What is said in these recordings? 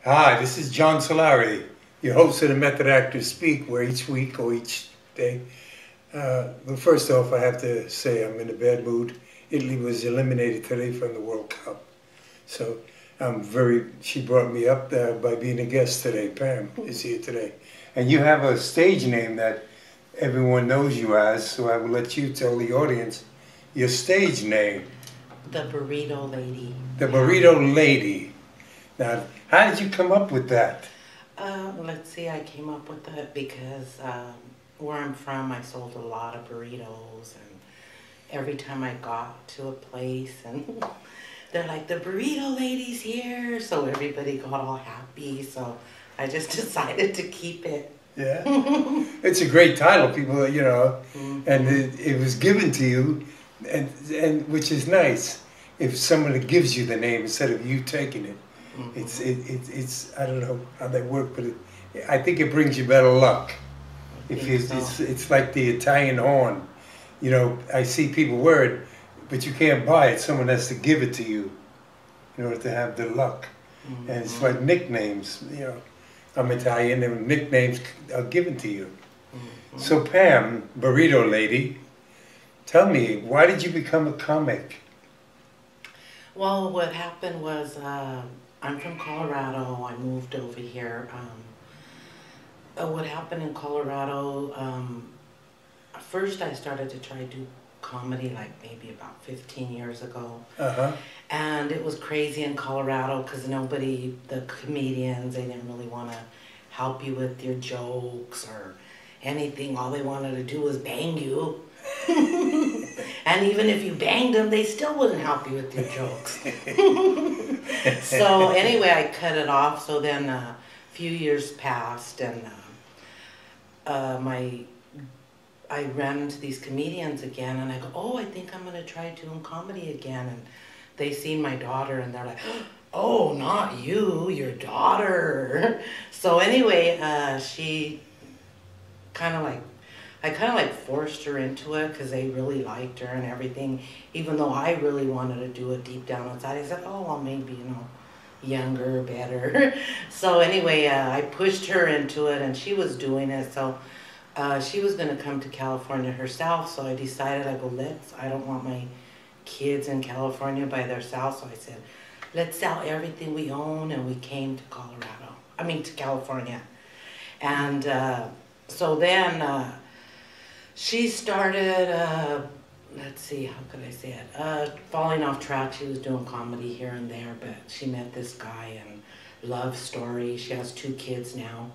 Hi, this is John Solari, your host of the Method Actors Speak, where each week or each day. But first off, I have to say I'm in a bad mood. Italy was eliminated today from the World Cup. So she brought me up by being a guest today. Pam is here today. And you have a stage name that everyone knows you as, so I will let you tell the audience your stage name. The Burrito Lady. The Burrito Lady. Now, how did you come up with that? Let's see, I came up with it because where I'm from, I sold a lot of burritos, and every time I got to a place, and they're like, the Burrito Lady's here, so everybody got all happy, so I just decided to keep it. Yeah, it's a great title, people, and it was given to you, and which is nice, if someone gives you the name instead of you taking it. It's I don't know how they work, but I think it brings you better luck. It's like the Italian horn, I see people wear it, but you can't buy it. Someone has to give it to you in order to have the luck. And it's like nicknames. I'm Italian, and nicknames are given to you. So Pam, Burrito Lady, tell me, why did you become a comic? Well, what happened was I'm from Colorado. I moved over here. What happened in Colorado, first I started to try to do comedy like maybe about 15 years ago. And it was crazy in Colorado because the comedians, they didn't really want to help you with your jokes or anything. All they wanted to do was bang you. And even if you banged them, they still wouldn't help you with your jokes. So anyway, I cut it off. So then a few years passed, and I ran into these comedians again, and I go, oh, I think I'm going to try doing comedy again. And they seen my daughter, and they're like, oh, not you, your daughter. So anyway, she I kind of like forced her into it because they really liked her and everything, even though I really wanted to do it deep down inside. I said, oh, well, maybe, younger, better. So anyway, I pushed her into it, and she was doing it. So she was going to come to California herself. So I decided, I don't want my kids in California by themselves. So I said, let's sell everything we own. And we came to to California. And so then she started, let's see, how could I say it? Falling off track. She was doing comedy here and there, but she met this guy, and love story. She has 2 kids now.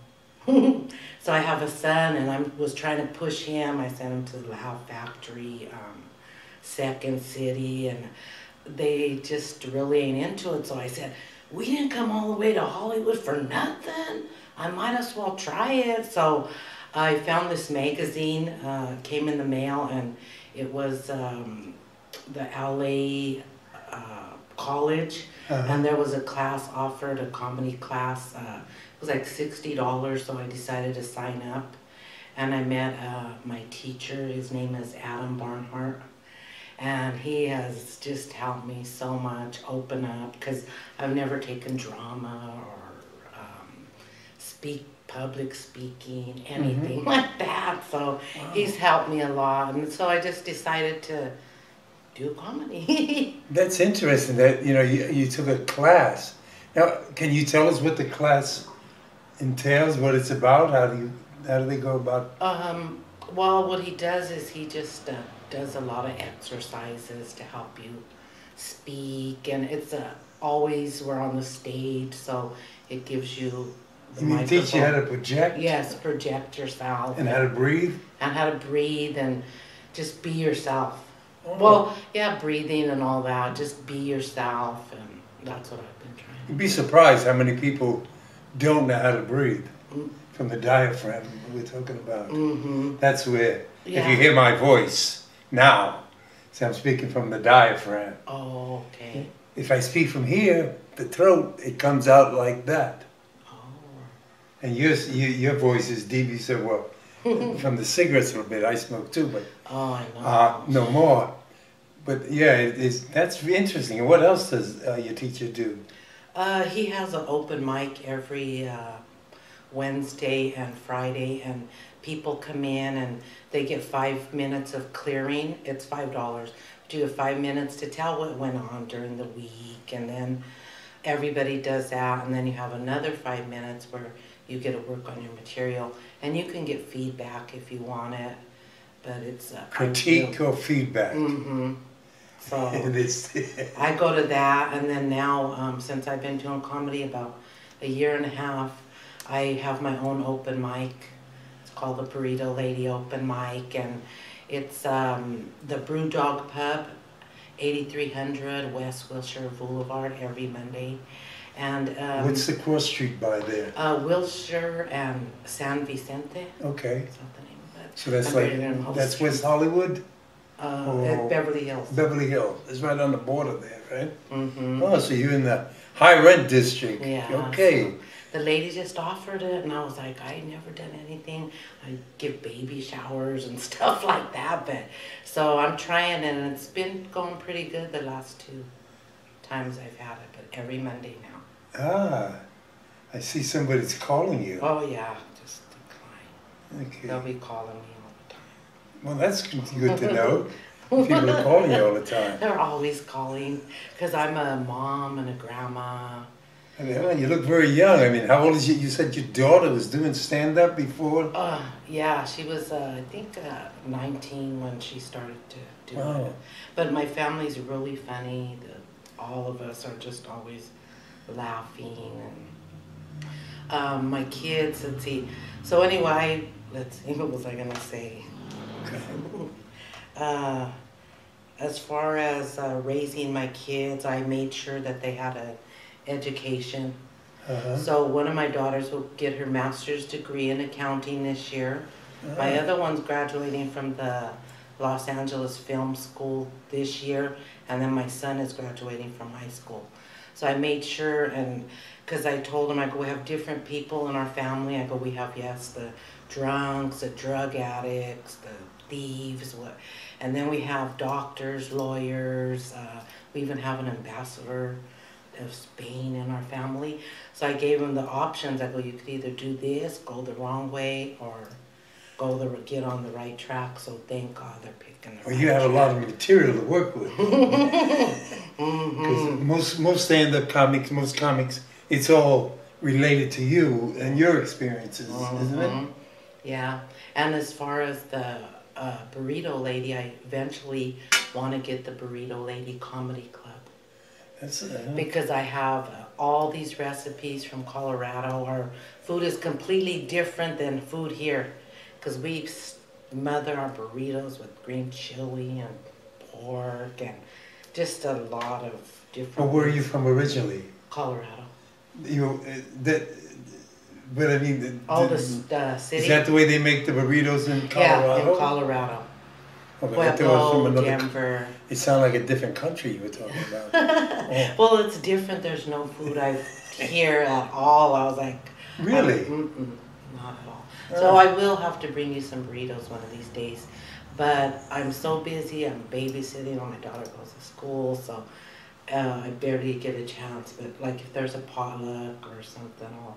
So I have a son, and I was trying to push him. I sent him to the Laugh Factory, Second City, and they just really ain't into it. So I said, we didn't come all the way to Hollywood for nothing. I might as well try it. So I found this magazine, came in the mail, and it was the LA college, and there was a class offered, a comedy class. It was like $60, so I decided to sign up. And I met my teacher. His name is Adam Barnhart, and he has just helped me so much open up, because I've never taken drama or public speaking, anything like that. So he's helped me a lot, and so I just decided to do comedy. That's interesting that you took a class. Now, can you tell us what the class entails, what it's about? How do they go about? Well, what he does is he just does a lot of exercises to help you speak, and it's always we're on the stage, so it gives you You teach you how to project? Yes, project yourself. And how to breathe? And how to breathe and just be yourself. Oh. Well, yeah, breathing and all that. Just be yourself, and that's what I've been trying. You'd be surprised how many people don't know how to breathe from the diaphragm we're talking about. That's where, if you hear my voice now, see, I'm speaking from the diaphragm. Oh, okay. If I speak from here, the throat, it comes out like that. And your voice is deep. You said, well, from the cigarettes a little bit. I smoke too, but I know. no more. But yeah, that's interesting. And what else does your teacher do? He has an open mic every Wednesday and Friday, and people come in and they get 5 minutes of clearing. It's $5. You have 5 minutes to tell what went on during the week, and then everybody does that, and then you have another 5 minutes where you get to work on your material, and you can get feedback if you want it, but it's critique or feedback. Mm-hmm. So I go to that, and then now since I've been doing comedy about a year and a half, I have my own open mic. It's called the Burritolady Open Mic, and it's the Brew Dog Pub, 8300 West Wilshire Boulevard, every Monday. And what's the cross street by there? Wilshire and San Vicente. Okay. That's not the name of it. So that's that's West Hollywood? At Beverly Hills. Beverly Hills. It's right on the border there, right? Mm-hmm. Oh, so you're in the high rent district. Yeah. Okay. So the lady just offered it, and I was like, I never done anything. I give baby showers and stuff like that, but so I'm trying, and it's been going pretty good the last 2 times I've had it, but every Monday now. Ah, I see somebody's calling you. Oh yeah, just decline. Okay. They'll be calling me all the time. Well, that's good to know. People are calling you all the time. They're always calling, because I'm a mom and a grandma. I mean, you look very young. I mean, how old is you? You said your daughter was doing stand-up before? Yeah, she was, I think, 19 when she started to do Wow. it. But my family's really funny. All of us are just always laughing. And my kids, let's see. So anyway, let's see, what was I going to say? As far as raising my kids, I made sure that they had an education. So one of my daughters will get her master's degree in accounting this year. My other one's graduating from the Los Angeles Film School this year, and then my son is graduating from high school. So I made sure, and because I told him, I go, we have different people in our family. I go, we have, yes, the drunks, the drug addicts, the thieves, and then we have doctors, lawyers, we even have an ambassador of Spain in our family. So I gave him the options. I go, you could either do this, go the wrong way, or get on the right track. So thank God they're picking the right track. Well, you have a lot of material to work with. Because most stand-up comics, most comics, it's all related to you and your experiences, isn't it? Yeah, and as far as the Burritolady, I eventually want to get the Burritolady Comedy Club. Because I have all these recipes from Colorado. Our food is completely different than food here, because we smother our burritos with green chili and pork and just a lot of different. But where are you from originally? Colorado. But I mean, the city. Is that the way they make the burritos in Colorado? Yeah, in Colorado. Okay, Pueblo, Denver. It sounded like a different country you were talking about. Well, it's different. There's no food I hear at all. I was like, really? Not at all. So I will have to bring you some burritos one of these days. But I'm so busy. I'm babysitting while my daughter goes to school, so I barely get a chance. But like if there's a potluck or something, I'll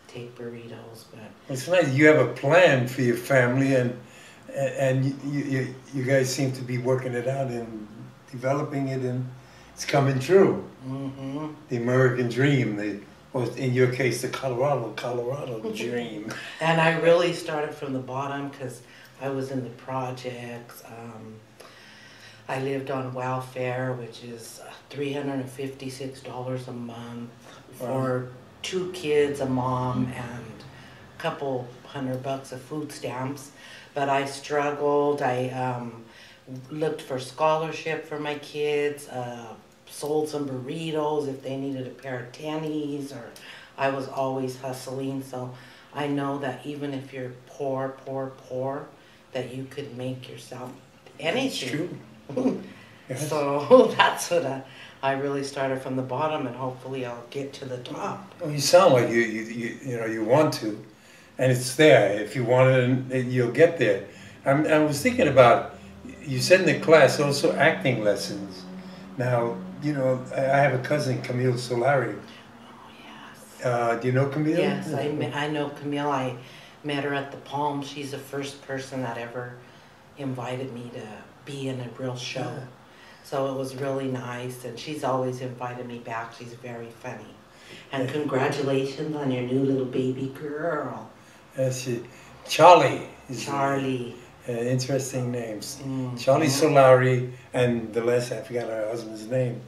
take burritos. But it's nice. You have a plan for your family, and you guys seem to be working it out and developing it, and it's coming true. The American dream, or in your case, the Colorado dream. And I really started from the bottom, because I was in the projects. I lived on welfare, which is $356 a month for 2 kids, a mom, and a couple $100 of food stamps. But I struggled. I looked for scholarship for my kids, sold some burritos if they needed a pair of tennies, or I was always hustling. So I know that even if you're poor, that you could make yourself anything. That's true. Yes. So that's what I really started from the bottom, and hopefully I'll get to the top. Well, you sound like you want to. And it's there. If you want it, you'll get there. I was thinking about, you said in the class also acting lessons. Now, I have a cousin, Camille Solari, Do you know Camille? Yes, I know Camille. I met her at the Palm. She's the first person that ever invited me to be in a real show. So it was really nice, and she's always invited me back. She's very funny. And congratulations on your new little baby girl. Charlie. Charlie. Interesting names. Charlie Solari, and the last, I forgot her husband's name.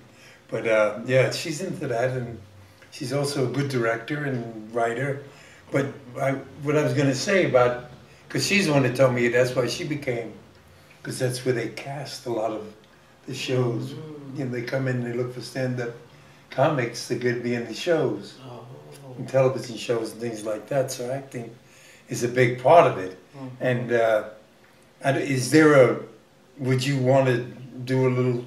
But yeah, she's into that, and she's also a good director and writer. But what I was going to say about, because she's the one that told me that's why she became, because that's where they cast a lot of the shows. You know, they come in and they look for stand-up comics that could be in the shows, and television shows and things like that. So acting is a big part of it. And is there would you want to do a little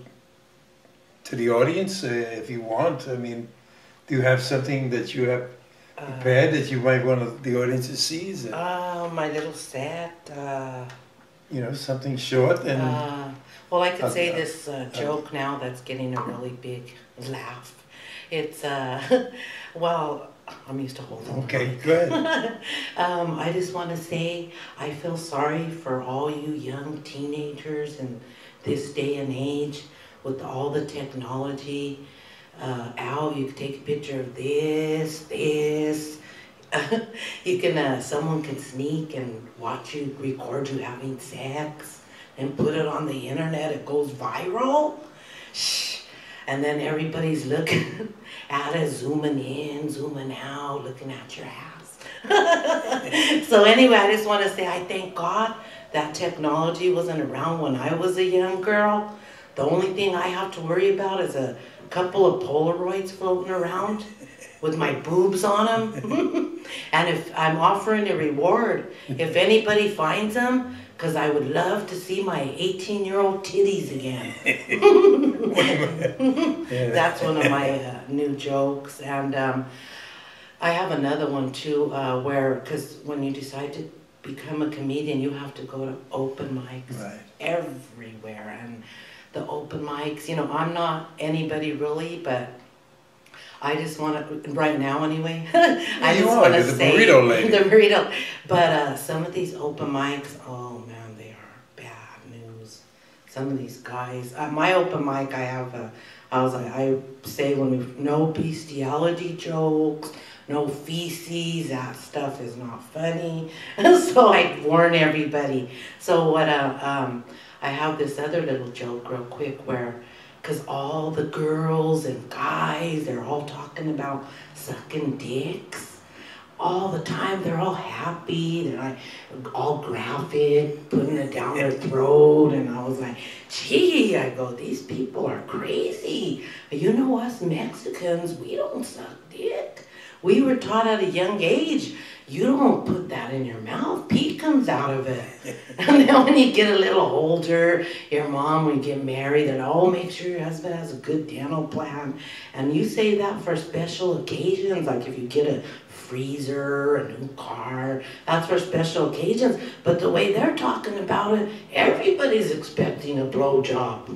to the audience if you want? I mean, do you have something that you have prepared that you might want the audience to see? Is it, my little set. You know, something short and. Well, I could say this joke now that's getting a really big laugh. It's, well, I'm used to holding. Okay, go ahead. I just want to say I feel sorry for all you young teenagers in this day and age with all the technology out. You can take a picture of this. You can, someone can sneak and watch you, record you having sex and put it on the internet. It goes viral. Shh. And then everybody's looking at it, zooming in, zooming out, looking at your ass. So anyway, I just want to say I thank God that technology wasn't around when I was a young girl. The only thing I have to worry about is a couple of Polaroids floating around with my boobs on them. And if I'm offering a reward, if anybody finds them, because I would love to see my 18-year-old titties again. That's one of my new jokes. And I have another one too, where, because when you decide to become a comedian, you have to go to open mics everywhere. And the open mics, you know, I'm not anybody really, but I just want to, right now anyway, I just want to say, the burrito lady. The burrito. But some of these open mics, oh man, they are bad news. Some of these guys, my open mic, I say no bestiality jokes, no feces, that stuff is not funny. So I warn everybody. So what, I have this other little joke real quick where, because all the girls and guys, they're all talking about sucking dicks all the time. They're all happy. They're like all graphic, putting it down their throat. And I was like, gee, I go, these people are crazy. You know, us Mexicans, we don't suck dick. We were taught at a young age, you don't put that in your mouth. Pee comes out of it. And then when you get a little older, your mom, when you get married, and make sure your husband has a good dental plan. And you say that for special occasions, like if you get a freezer, a new car, that's for special occasions. But the way they're talking about it, everybody's expecting a blowjob.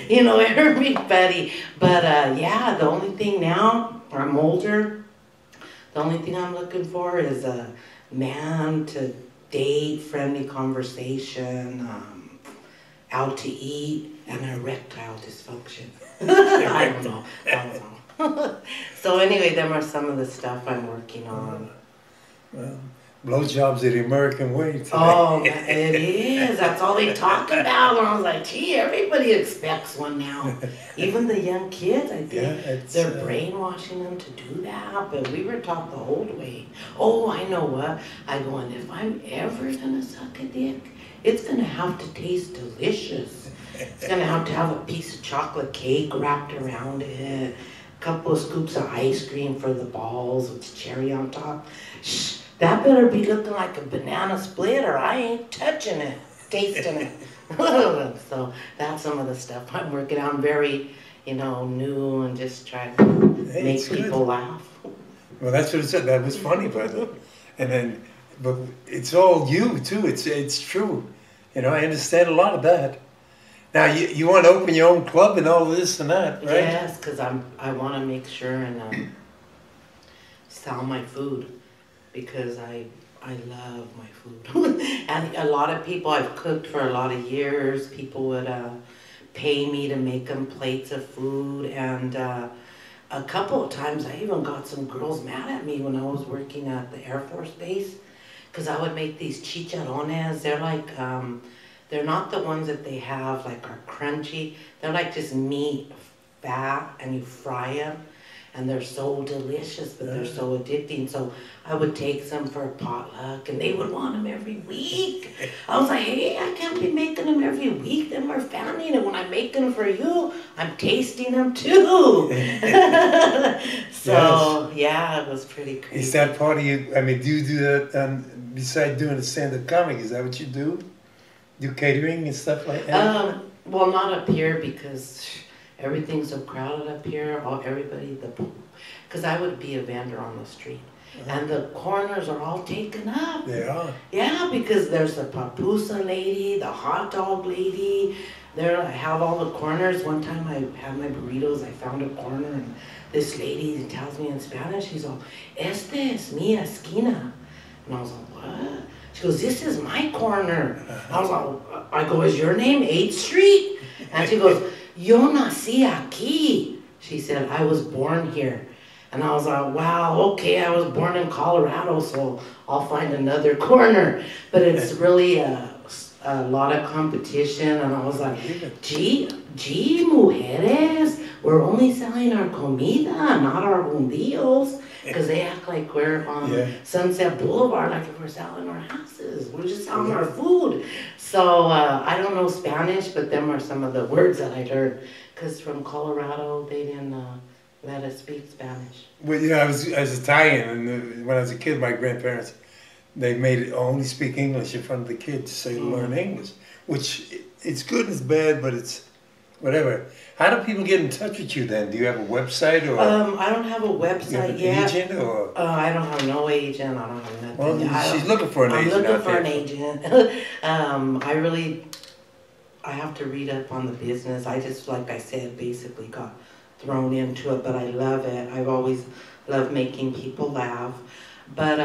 You know, everybody. But yeah, the only thing now, I'm older, the only thing I'm looking for is a man to date, friendly conversation, out to eat, and erectile dysfunction. I don't know. So anyway, them are some of the stuff I'm working on. Well, blowjobs are the American way today. Oh, it is. That's all they talk about. And I was like, gee, everybody expects one now. Even the young kids, I think they're brainwashing them to do that. But we were taught the old way. Oh, I know what. I go, and if I'm ever going to suck a dick, it's going to have to taste delicious. It's going to have a piece of chocolate cake wrapped around it, a couple of scoops of ice cream for the balls with cherry on top. Shh. That better be looking like a banana split or I ain't touching it, tasting it. So that's some of the stuff I'm working on. Very, new and just trying to make people laugh. Well, that's what it said. That was funny, brother. And then, but it's all you too. It's true. I understand a lot of that. Now you want to open your own club and all this and that, right? Yes, because I want to make sure and sell my food because I love my food. And a lot of people, I've cooked for a lot of years. People would pay me to make them plates of food, and a couple of times I even got some girls mad at me when I was working at the Air Force Base, because I would make these chicharrones. They're like, they're not the ones that they have like are crunchy. They're like just meat, fat, and you fry them. And they're so delicious, but they're so addicting. So I would take some for a potluck, and they would want them every week. I was like, hey, I can't be making them every week. Them are family, and when I make them for you, I'm tasting them too. So, yeah, it was pretty crazy. Is that part of you? I mean, do you do that besides doing the stand-up comic? Is that what you do? Do catering and stuff like that? Well, not up here because everything's so crowded up here. Because I would be a vendor on the street. And the corners are all taken up. They are. Yeah, because there's the papusa lady, the hot dog lady. There, I have all the corners. One time I had my burritos, I found a corner, and this lady tells me in Spanish, she's all, "Esta es mi esquina." And I was like, what? She goes, "This is my corner." I go, "Is your name 8th Street?" And she goes, "Yo nací aquí." She said, "I was born here." And I was like, wow, okay, I was born in Colorado, so I'll find another corner. But it's really a lot of competition, and I was like, gee, mujeres, we're only selling our comida, not our hundios, because they act like we're on Sunset Boulevard, like if we're selling our houses. We're just selling our food. So I don't know Spanish, but them are some of the words that I learned, because from Colorado, they didn't let us speak Spanish. Well, you know, I was Italian, and when I was a kid, my grandparents, they made it only speak English in front of the kids so you learn English, which it's good and it's bad, but it's whatever. How do people get in touch with you then? Do you have a website or? I don't have a website yet. Agent or? I don't have no agent. I don't have nothing. Well, she's looking for an agent. I'm looking for an agent. I have to read up on the business. I just, like I said, basically got thrown into it, but I love it. I've always loved making people laugh. But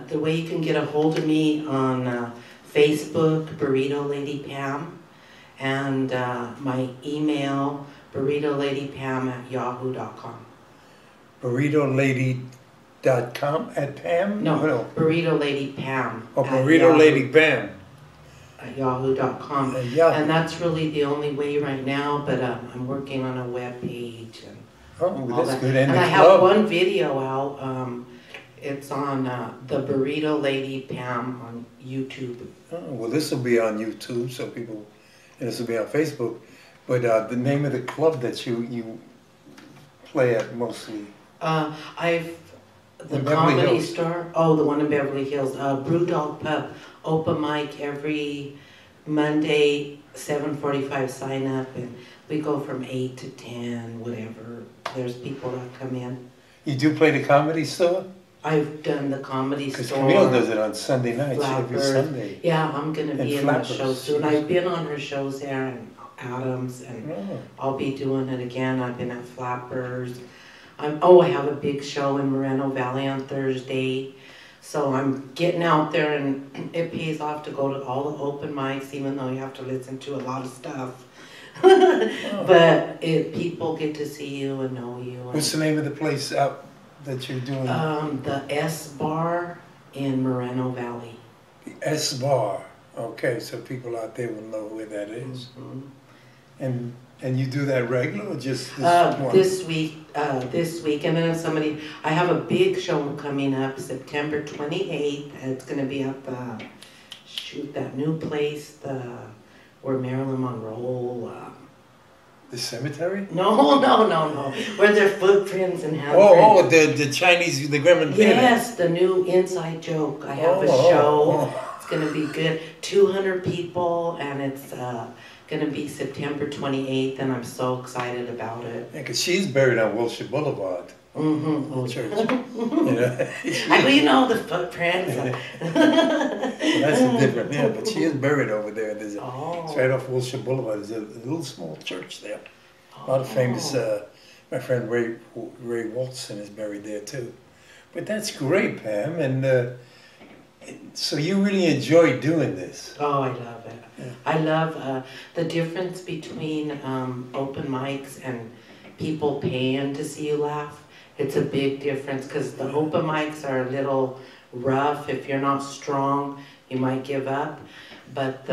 the way you can get a hold of me on Facebook, Burritolady PAM, and my email, burritoladypam@yahoo.com. Burritolady.com at PAM? No, Burritolady PAM. Oh, Burritolady PAM. At yahoo.com. And that's really the only way right now, but I'm working on a web page and all that's that. good. And I have one video out. It's on the Burritolady PAM on YouTube. Oh, well, this will be on YouTube, so people, and this will be on Facebook. But the name of the club that you play at mostly? The Comedy Store. Oh, the one in Beverly Hills. Brewdog Pub. Open mic every Monday, 7:45 sign up, and we go from 8 to 10, whatever. There's people that come in. You do play the Comedy Store? I've done the Comedy Store. Because Camille does it on Sunday nights, every Sunday. Yeah, I'm going to be in that show soon. I've been on her shows there, and Adams, and I'll be doing it again. I've been at Flappers. I have a big show in Moreno Valley on Thursday. So I'm getting out there, and it pays off to go to all the open mics, even though you have to listen to a lot of stuff. But people get to see you and know you. What's the name of the place out that you're doing? The S Bar in Moreno Valley. The S Bar. Okay, so people out there will know where that is. And you do that regular or just this week? This week, and then I have a big show coming up September 28th. It's going to be at that new place, where Marilyn Monroe. The cemetery? No. Where their footprints and handprints. The Chinese, the Gremlin. Yes, the new Inside Joke. I have a show. It's going to be good. 200 people, and it's going to be September 28th, and I'm so excited about it. Yeah, because she's buried on Wilshire Boulevard. Church. You know the footprints. That's a different, but she is buried over there. It's right off Wilshire Boulevard. There's a little small church there. A lot of famous, my friend Ray Walton is buried there too. But that's great, Pam. And so you really enjoy doing this. Oh, I love it. Yeah. I love the difference between open mics and people paying to see you laugh. It's a big difference because the open mics are a little rough. If you're not strong, you might give up. But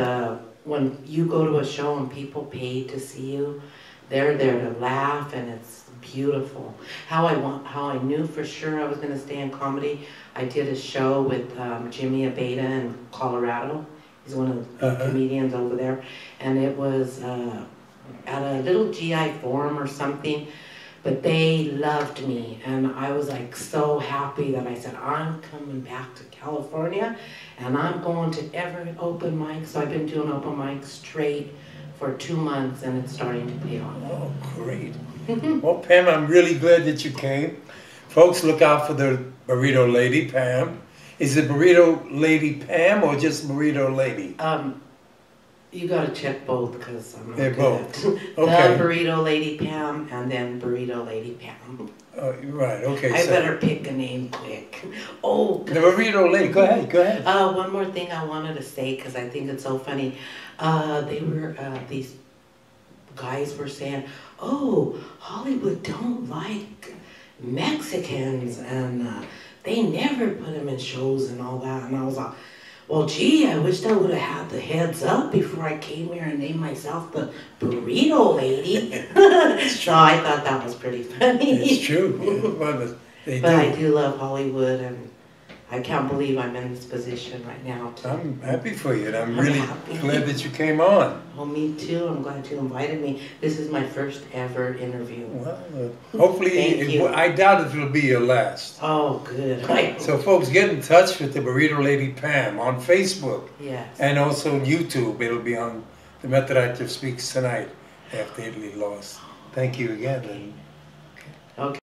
when you go to a show and people pay to see you, they're there to laugh, and it's beautiful. How I knew for sure I was going to stay in comedy, I did a show with Jimmy Abeda in Colorado. He's one of the comedians over there. And it was at a little GI forum or something. But they loved me, and I was like so happy that I said, I'm coming back to California, and I'm going to every open mic. So I've been doing open mics straight for 2 months, and it's starting to pay off. Oh, great. Well, Pam, I'm really glad that you came. Folks, look out for the Burrito Lady, Pam. Is it Burrito Lady Pam or just Burrito Lady? You gotta check both because I'm not They're good both. at Okay. The Burrito Lady Pam and then Burrito Lady Pam. Right, okay. I better pick a name quick. Oh, The Burrito Lady, go ahead, go ahead. one more thing I wanted to say because I think it's so funny. These guys were saying, oh, Hollywood don't like Mexicans and they never put them in shows and all that. And I was like, well, gee, I wish I would have had the heads up before I came here and named myself the Burrito Lady. So I thought that was pretty funny. It's true. Yeah. Well, but I do love Hollywood, and I can't believe I'm in this position right now. I'm happy for you, and I'm I'm really happy. glad that you came on. Oh, me too. I'm glad you invited me. This is my first ever interview. Well, hopefully, Thank you. I doubt if it'll be your last. Oh, good. So, folks, get in touch with the Burrito Lady Pam on Facebook. Yes. And also on YouTube. It'll be on The Method Actor Speaks Tonight after Italy lost. Thank you again. And Okay.